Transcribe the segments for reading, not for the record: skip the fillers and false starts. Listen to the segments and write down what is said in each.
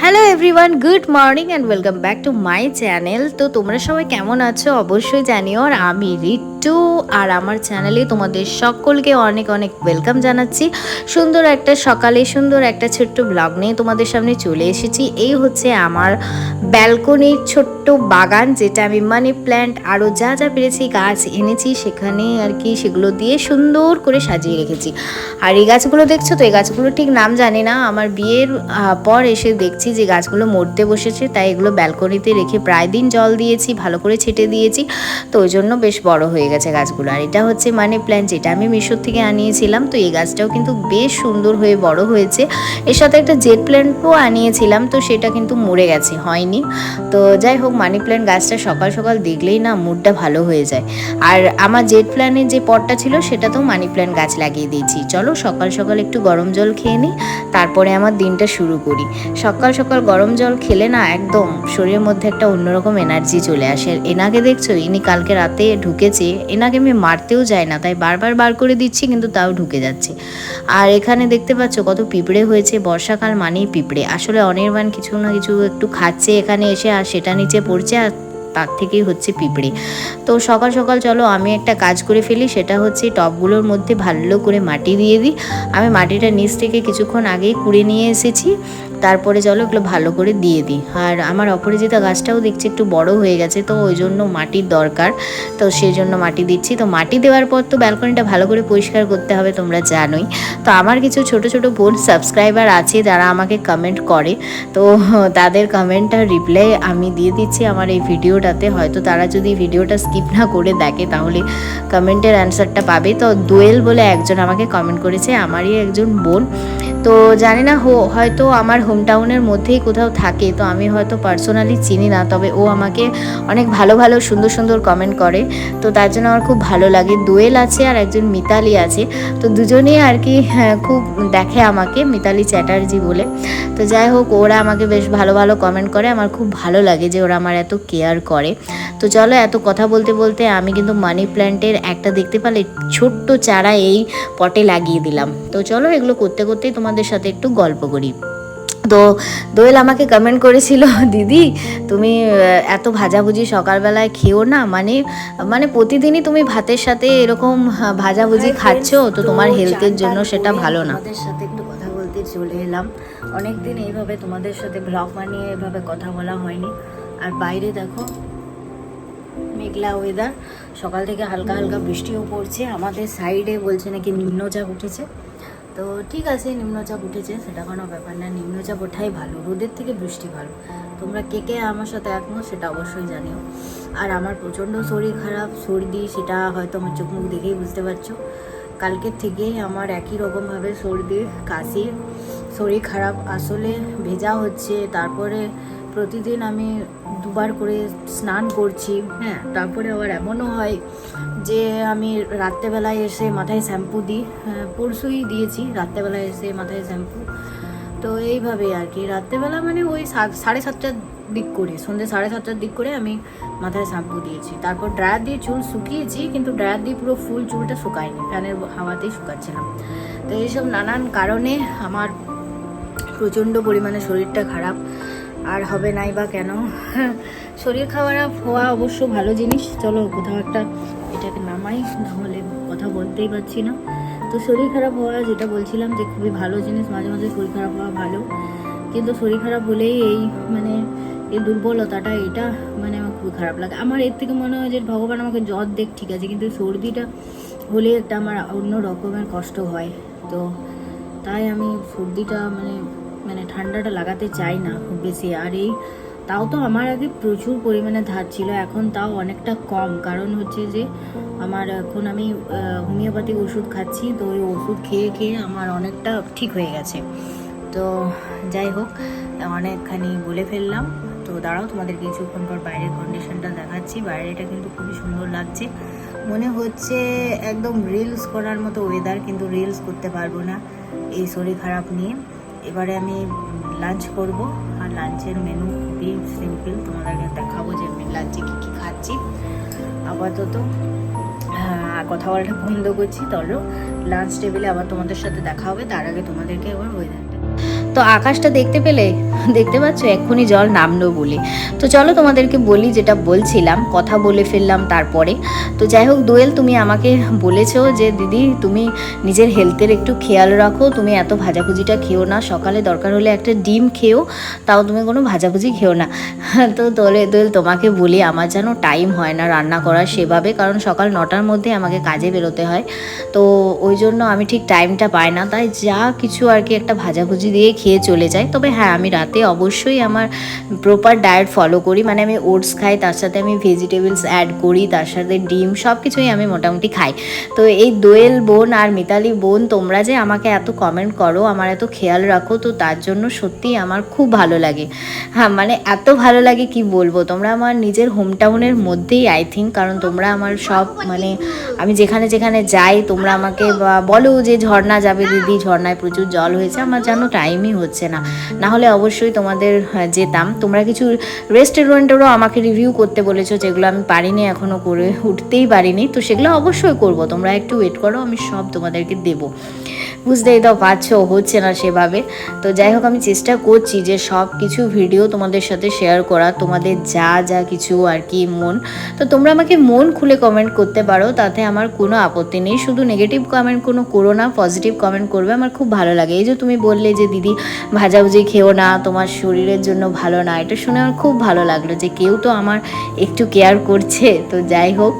Hello everyone, good morning and welcome back to my channel. তো তোমরা সবাই কেমন আছো অবশ্যই জানিও। আর আমি রিট্টু, আর আমার চ্যানেলে তোমাদের সকলকে অনেক অনেক ওয়েলকাম জানাচ্ছি। সুন্দর একটা সকালে সুন্দর একটা ছোট্ট ব্লগ নিয়ে তোমাদের সামনে চলে এসেছি। এই হচ্ছে আমার ব্যালকনির ছোট্ট বাগান, যেটা আমি মানি প্ল্যান্ট আরও যা যা পেরেছি গাছ এনেছি সেখানে আর কি, সেগুলো দিয়ে সুন্দর করে সাজিয়ে রেখেছি। আর এই গাছগুলো দেখছো তো, এই গাছগুলো ঠিক নাম জানি না, আমার বিয়ের পর এসে দেখছি যে গাছগুলো মরতে বসেছে, তাই এগুলো ব্যালকনিতে রেখে প্রায় দিন জল দিয়েছি, ভালো করে ছেটে দিয়েছি, তো ওই জন্য বেশ বড় হয়ে গেছে গাছগুলো। আর এটা হচ্ছে মানি প্ল্যান্ট, যেটা আমি মিশর থেকে আনিয়েছিলাম। তো এই গাছটাও কিন্তু বেশ সুন্দর হয়ে বড় হয়েছে। এর সাথে একটা জেড প্ল্যান্টও আনিয়েছিলাম, তো সেটা কিন্তু মরে গেছে, হয়নি। তো যাই হোক, মানি প্ল্যান্ট গাছটা সকাল সকাল দেখলেই না মুডটা ভালো হয়ে যায়। আর আমার জেড প্ল্যান্টের যে পটটা ছিল সেটাতেও মানি প্ল্যান্ট গাছ লাগিয়ে দিয়েছি। চলো সকাল সকাল একটু গরম জল খেয়ে নিই, তারপরে আমার দিনটা শুরু করি। সকাল সকাল গরম জল খেলে না একদম শরীরের মধ্যে একটা অন্যরকম এনার্জি চলে আসে। এনাকে দেখছো, ইনি কালকে রাতে ঢুকেছে, এনাকে আমি মারতেও যাই না, তাই বারবার বার করে দিচ্ছি, কিন্তু তাও ঢুকে যাচ্ছে। আর এখানে দেখতে পাচ্ছ কত পিঁপড়ে হয়েছে। বর্ষাকাল মানেই পিঁপড়ে, আসলে অনির্বাণ কিছু না কিছু একটু খাচ্ছে এখানে এসে, আর সেটা নিচে পড়ছে, আর তার থেকেই হচ্ছে পিঁপড়ে। তো সকাল সকাল চলো আমি একটা কাজ করে ফেলি, সেটা হচ্ছে টবগুলোর মধ্যে ভালো করে মাটি দিয়ে দিই। আমি মাটিটা নিচ থেকে কিছুক্ষণ আগেই কুড়ে নিয়ে এসেছি, তারপরে চলো এগুলো ভালো করে দিয়ে দিই। আর আমার অপরাজিতা গাছটাও দেখছি একটু বড় হয়ে গেছে, তো ওই জন্য মাটির দরকার, তো সেই জন্য মাটি দিচ্ছি। তো মাটি দেওয়ার পর তো ব্যালকনিটা ভালো করে পরিষ্কার করতে হবে, তোমরা জানোই। তো আমার কিছু ছোট ছোট বোন সাবস্ক্রাইবার আছে যারা আমাকে কমেন্ট করে, তো তাদের কমেন্টটার রিপ্লাই আমি দিয়ে দিচ্ছি আমার এই ভিডিওটাতে। হয়তো তারা যদি ভিডিওটা স্কিপ না করে দেখে তাহলে কমেন্টের অ্যান্সারটা পাবে। তো দোয়েল বলে একজন আমাকে কমেন্ট করেছে, আমারই একজন বোন। তো জানি না হয়তো আমার হোম টাউনের মধ্যেই কোথাও থাকে, তো আমি হয়তো পার্সোনালি চিনি না, তবে ও আমাকে অনেক ভালো ভালো সুন্দর সুন্দর কমেন্ট করে, তো তার জন্য আমার খুব ভালো লাগে। দোয়েল আছে আর একজন মিতালি আছে, তো দুজনেই আর কি খুব দেখে আমাকে, মিতালি চ্যাটার্জি বলে। তো যাই হোক, ওরা আমাকে বেশ ভালো ভালো কমেন্ট করে, আমার খুব ভালো লাগে যে ওরা আমার এত কেয়ার করে। তো চলো, এত কথা বলতে বলতে আমি কিন্তু মানি প্ল্যান্টের একটা দেখতে পেলে ছোট্ট চারা এই পটে লাগিয়ে দিলাম। তো চলো এগুলো করতে করতেই তোমাদের সাথে একটু গল্প করি। তো দোয়েল আমাকে কমেন্ট করেছিল, দিদি তুমি এত ভাজাভুজি সকালবেলায় খেও না, মানে মানে প্রতিদিনই তুমি ভাতের সাথে এরকম ভাজাভুজি খাচ্ছ, তো তোমার হেলথের জন্য সেটা ভালো না। তোমাদের সাথে একটু কথা বলতে চলে এলাম, অনেকদিন এইভাবে তোমাদের সাথে ব্লগ বানিয়ে এভাবে কথা বলা হয়নি। আর বাইরে দেখো মেঘলা ওয়েদার, সকাল থেকে হালকা হালকা বৃষ্টিও পড়ছে। আমাদের সাইডে বলছে নাকি নিম্নচাপ উঠেছে, তো ঠিক আছে, নিম্নচাপ উঠেছে সেটা কোনো ব্যাপার না, নিম্নচাপ ওঠাই ভালো, রোদের থেকে বৃষ্টি ভালো। তোমরা কে কে আমার সাথে একমত সেটা অবশ্যই জানিও। আর আমার প্রচণ্ড শরীর খারাপ, সর্দি, সেটা হয়তো আমার চোখ মুখ দেখেই বুঝতে পারছো। কালকের থেকে আমার একই রকমভাবে সর্দি, কাশি, শরীর খারাপ, আসলে ভেজা হচ্ছে। তারপরে প্রতিদিন আমি দুবার করে স্নান করছি, হ্যাঁ। তারপরে আবার এমনও হয় যে আমি রাত্রেবেলায় এসে মাথায় শ্যাম্পু দিই, পরশুই দিয়েছি রাত্রেবেলায় এসে মাথায় শ্যাম্পু। তো এইভাবে আর কি, রাত্রেবেলা মানে ওই 7:30টার দিক করে, সন্ধ্যে 7:30টার দিক করে আমি মাথায় শ্যাম্পু দিয়েছি। তারপর ড্রায়ার দিয়ে চুল শুকিয়েছি, কিন্তু ড্রায়ার দিয়ে পুরো ফুল চুলটা শুকায়নি, ফ্যানের হাওয়াতেই শুকাচ্ছিলাম। তো এইসব নানান কারণে আমার প্রচণ্ড পরিমাণে শরীরটা খারাপ। আর হবে নাই বা কেন, শরীর খারাপ হওয়া অবশ্য ভালো জিনিস। চলো কোথাও একটা এটাকে নামাই, নাহলে কথা বলতেই পারছি না। তো শরীর খারাপ হওয়া, যেটা বলছিলাম যে খুবই ভালো জিনিস, মাঝে মাঝে শরীর খারাপ হওয়া ভালো। কিন্তু শরীর খারাপ হলেই এই মানে এই দুর্বলতাটা, এটা মানে আমার খুবই খারাপ লাগে। আমার এর থেকে মনে হয় যে ভগবান আমাকে জ্বর দেখ, ঠিক আছে, কিন্তু সর্দিটা হলে একটা আমার অন্য রকমের কষ্ট হয়। তো তাই আমি সর্দিটা মানে মানে ঠান্ডাটা লাগাতে চাই না খুব বেশি। আর এই তাও তো আমার আগে প্রচুর পরিমাণে ধার ছিল, এখন তাও অনেকটা কম, কারণ হচ্ছে যে আমার এখন আমি হোমিওপ্যাথিক ওষুধ খাচ্ছি, তো ওই ওষুধ খেয়ে খেয়ে আমার অনেকটা ঠিক হয়ে গেছে। তো যাই হোক, অনেকখানি বলে ফেললাম। তো দাঁড়াও, তোমাদের কিছুক্ষণ পর বাইরের কন্ডিশনটা দেখাচ্ছি। বাইরেটা কিন্তু খুবই সুন্দর লাগছে, মনে হচ্ছে একদম রিলস করার মতো ওয়েদার, কিন্তু রিলস করতে পারবো না এই শরীর খারাপ নিয়ে। এবারে আমি লাঞ্চ করব, আর লাঞ্চের মেনু খুবই সিম্পল, তোমাদেরকে দেখাবো যে আমি লাঞ্চে কী কী খাচ্ছি আপাতত। কথা বলাটা বন্ধ করছি। চলো লাঞ্চ টেবিলে আবার তোমাদের সাথে দেখা হবে, তার আগে তোমাদেরকে আবার ওয়েদারটা। তো আকাশটা দেখতে পেলে, দেখতে পাচ্ছ এক্ষুনি জল নামলো বলে। তো চলো তোমাদেরকে বলি, যেটা বলছিলাম কথা বলে ফেললাম তারপরে। তো যাই হোক দোয়েল, তুমি আমাকে বলেছো যে দিদি তুমি নিজের হেলথের একটু খেয়াল রাখো, তুমি এত ভাজাভুজিটা খেও না, সকালে দরকার হলে একটা ডিম খেও, তাও তুমি কোনো ভাজাভুজি খেও না। তো দোয়েল তোমাকে বলি আমার যেন টাইম হয় না রান্না করার সেভাবে, কারণ সকাল 9টার মধ্যে আমাকে কাজে বেরোতে হয়, তো ওই জন্য আমি ঠিক টাইমটা পাই না, তাই যা কিছু আর কি একটা ভাজাভুজি দিয়ে খেয়ে চলে যাই। তবে হ্যাঁ, আমি রাতে অবশ্যই আমার প্রপার ডায়েট ফলো করি, মানে আমি ওটস খাই, তার সাথে আমি ভেজিটেবলস অ্যাড করি, তার সাথে ডিম, সব কিছুই আমি মোটামুটি খাই। তো এই দোয়েল বোন আর মিতালি বোন, তোমরা যে আমাকে এত কমেন্ট করো, আমার এত খেয়াল রাখো, তো তার জন্য সত্যিই আমার খুব ভালো লাগে। হ্যাঁ মানে এত ভালো লাগে কি বলবো, তোমরা আমার নিজের হোম টাউনের মধ্যেই আই থিঙ্ক, কারণ তোমরা আমার সব, মানে আমি যেখানে যেখানে যাই তোমরা আমাকে বলো যে ঝর্ণা যাবে দিদি, ঝর্ণায় প্রচুর জল হয়েছে, আমার যেন টাইমই হচ্ছে না, না হলে অবশ্যই তোমাদের যেতাম। তোমরা কিছু রেস্টুরেন্টেরও আমাকে রিভিউ করতে বলেছো, যেগুলো আমি পারিনি, এখনও করে উঠতেই পারিনি, তো সেগুলো অবশ্যই করব, তোমরা একটু ওয়েট করো, আমি সব তোমাদেরকে দেবো। বুঝতেই তো পারছো হচ্ছে না সেভাবে। তো যাই হোক আমি চেষ্টা করছি যে সব কিছু ভিডিও তোমাদের সাথে শেয়ার করা, তোমাদের যা যা কিছু আর কি মন, তো তোমরা আমাকে মন খুলে কমেন্ট করতে পারো, তাতে আমার কোনো আপত্তি নেই, শুধু নেগেটিভ কমেন্ট কোনো করো না, পজিটিভ কমেন্ট করবে, আমার খুব ভালো লাগে। এই যে তুমি বললে যে দিদি ভাজাভুজি খেও না, তোমার শরীরের জন্য ভালো না, এটা শুনে আমার খুব ভালো লাগলো যে কেউ তো আমার একটু কেয়ার করছে। তো যাই হোক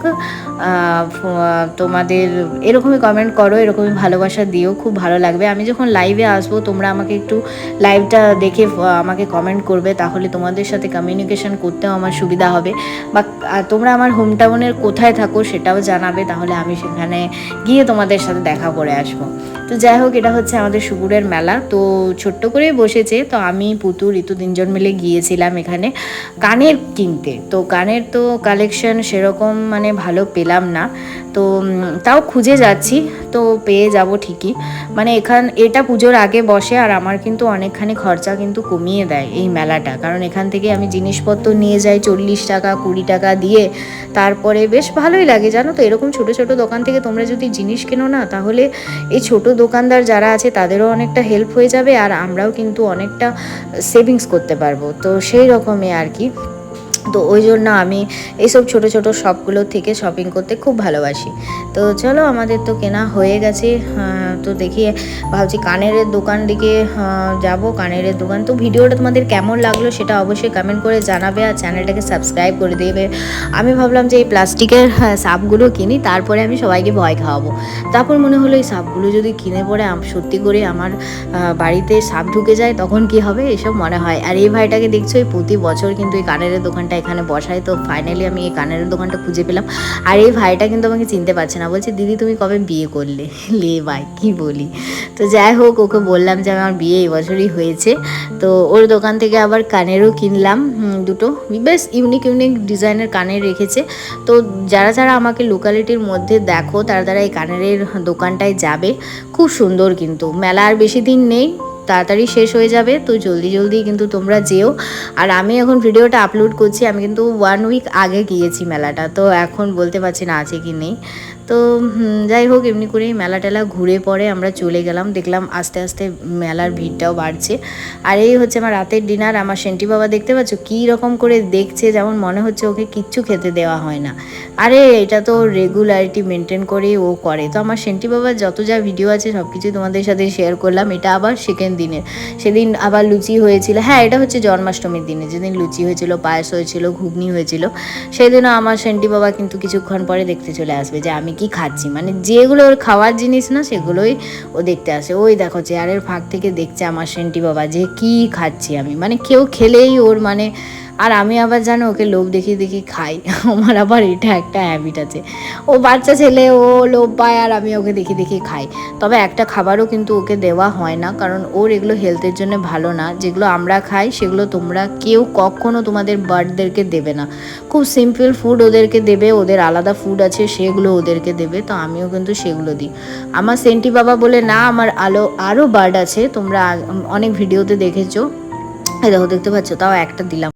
তোমাদের এরকমই কমেন্ট করো, এরকমই ভালোবাসা দিও, খুব ভালো লাগবে। আমি যখন লাইভে আসবো তোমরা আমাকে একটু লাইভটা দেখে আমাকে কমেন্ট করবে, তাহলে তোমাদের সাথে কমিউনিকেশন করতেও আমার সুবিধা হবে, বা তোমরা আমার হোম টাউনের কোথায় থাকো সেটাও জানাবে, তাহলে আমি সেখানে গিয়ে তোমাদের সাথে দেখা করে আসবো। তো যাই হোক এটা হচ্ছে আমাদের সুপুরের মেলা, তো ছোট্ট করেই বসেছে, তো আমি পুতু ঋতু 3জন মিলে গিয়েছিলাম এখানে কানের কিনতে। তো কানের তো কালেকশন সেরকম মানে ভালো পেলাম না, তো তাও খুঁজে যাচ্ছি, তো পেয়ে যাব ঠিকই। মানে এটা পুজোর আগে বসে, আর আমার কিন্তু অনেকখানি খরচা কিন্তু কমিয়ে দেয় এই মেলাটা, কারণ এখান থেকে আমি জিনিসপত্র নিয়ে যাই 40 টাকা 20 টাকা দিয়ে, তারপরে বেশ ভালোই লাগে জানো তো। এরকম ছোট ছোট দোকান থেকে তোমরা যদি জিনিস কেনো না, তাহলে এই ছোট দোকানদার যারা আছে তাদেরও অনেকটা হেল্প হয়ে যাবে, আর আমরাও কিন্তু অনেকটা সেভিংস করতে পারবো, তো সেই রকমই আর কি। তো ওই জন্য আমি এইসব ছোট ছোট শপগুলো থেকে শপিং করতে খুব ভালোবাসি। তো চলো আমাদের তো কেনা হয়ে গেছে, তো দেখি ভাবছি কানের দোকান দিকে যাব, কানের দোকান। তো ভিডিওটা তোমাদের কেমন লাগলো সেটা অবশ্যই কমেন্ট করে জানাবে, আর চ্যানেলটাকে সাবস্ক্রাইব করে দেবে। আমি ভাবলাম যে এই প্লাস্টিকের সাপগুলো কিনি, তারপরে আমি সবাইকে ভয় খাওয়াবো। তারপর মনে হলো এই সাপগুলো যদি কিনে পড়ে সত্যি করে আমার বাড়িতে সাপ ঢুকে যায় তখন কি হবে, এসব মনে হয়। আর এই ভাইটাকে দেখছো, এই প্রতি বছর কিন্তু এই কানের দোকানটা এখানে বসায়, তো ফাইনালি আমি এই কানের দোকানটা খুঁজে পেলাম। আর এই ভাইটা কিন্তু আমাকে চিনতে পারছে না, বলছে দিদি তুমি কবে বিয়ে করলে, লে ভাই কি বলি। তো যাই হোক ওকে বললাম যে আমার বিয়ে এই বছরই হয়েছে, তো ওর দোকান থেকে আবার কানেরও কিনলাম দুটো, বেশ ইউনিক ইউনিক ডিজাইনের কানের রেখেছে। তো যারা যারা আমাকে লোকালিটির মধ্যে দেখো তারা এই কানের দোকানটায় যাবে, খুব সুন্দর, কিন্তু মেলা আর বেশি দিন নেই, তাড়াতাড়ি শেষ হয়ে যাবে, তো জলদি জলদি কিন্তু তোমরা যেও। আর আমি এখন ভিডিওটা আপলোড করছি, আমি কিন্তু 1 উইক আগে গিয়েছি মেলাটা, তো এখন বলতে পারছি না আছে কি নেই। তো যাই হোক এমনি করেই মেলা টেলা ঘুরে পরে আমরা চলে গেলাম, দেখলাম আস্তে আস্তে মেলার ভিড়টাও বাড়ছে। আর এই হচ্ছে আমার রাতের ডিনার। আমার সেন্টি বাবা দেখতে পাচ্ছ কী রকম করে দেখছে, যেমন মনে হচ্ছে ওকে কিচ্ছু খেতে দেওয়া হয় না। আরে এটা তো রেগুলারিটি মেনটেন করেই ও করে। তো আমার সেন্টি বাবার যত যা ভিডিও আছে সব কিছুই তোমাদের সাথে শেয়ার করলাম। এটা আবার সেকেন্ড দিনের, সেদিন আবার লুচি হয়েছিল, হ্যাঁ এটা হচ্ছে জন্মাষ্টমীর দিনে, যেদিন লুচি হয়েছিল, পায়েস হয়েছিল, ঘুগনি হয়েছিল, সেদিনও আমার সেন্টি বাবা কিন্তু কিছুক্ষণ পরে দেখতে চলে আসবে যে আমি কি খাচ্ছি, মানে যেগুলো ওর খাওয়ার জিনিস না সেগুলোই ও দেখতে আসে। ওই দেখো চেয়ারের ফাঁক থেকে দেখছে আমার সেন্টি বাবা যে কি খাচ্ছি আমি, মানে কেউ খেলেই ওর মানে, আর আমি আবার জানো ওকে লোভ দেখিয়ে দেখিয়ে খাই, আমার আবার এটা একটা হ্যাবিট আছে। ও বাচ্চা ছেলে, ও লোভ পায় আর আমি ওকে দেখিয়ে দেখিয়ে খাই। তবে একটা খাবারও কিন্তু ওকে দেওয়া হয় না, কারণ ওর এগুলো হেলথের জন্য ভালো না। যেগুলো আমরা খাই সেগুলো তোমরা কেউ কখনো তোমাদের বার্ডদেরকে দেবে না, খুব সিম্পল ফুড ওদেরকে দেবে, ওদের আলাদা ফুড আছে সেগুলো ওদেরকে দেবে। তো আমিও কিন্তু সেগুলো দিই। আমার সেন্টি বাবা বলে না, আমার আরও বার্ড আছে, তোমরা অনেক ভিডিওতে দেখেছো, দেখো দেখতে পাচ্ছ, তাও একটা দিলাম।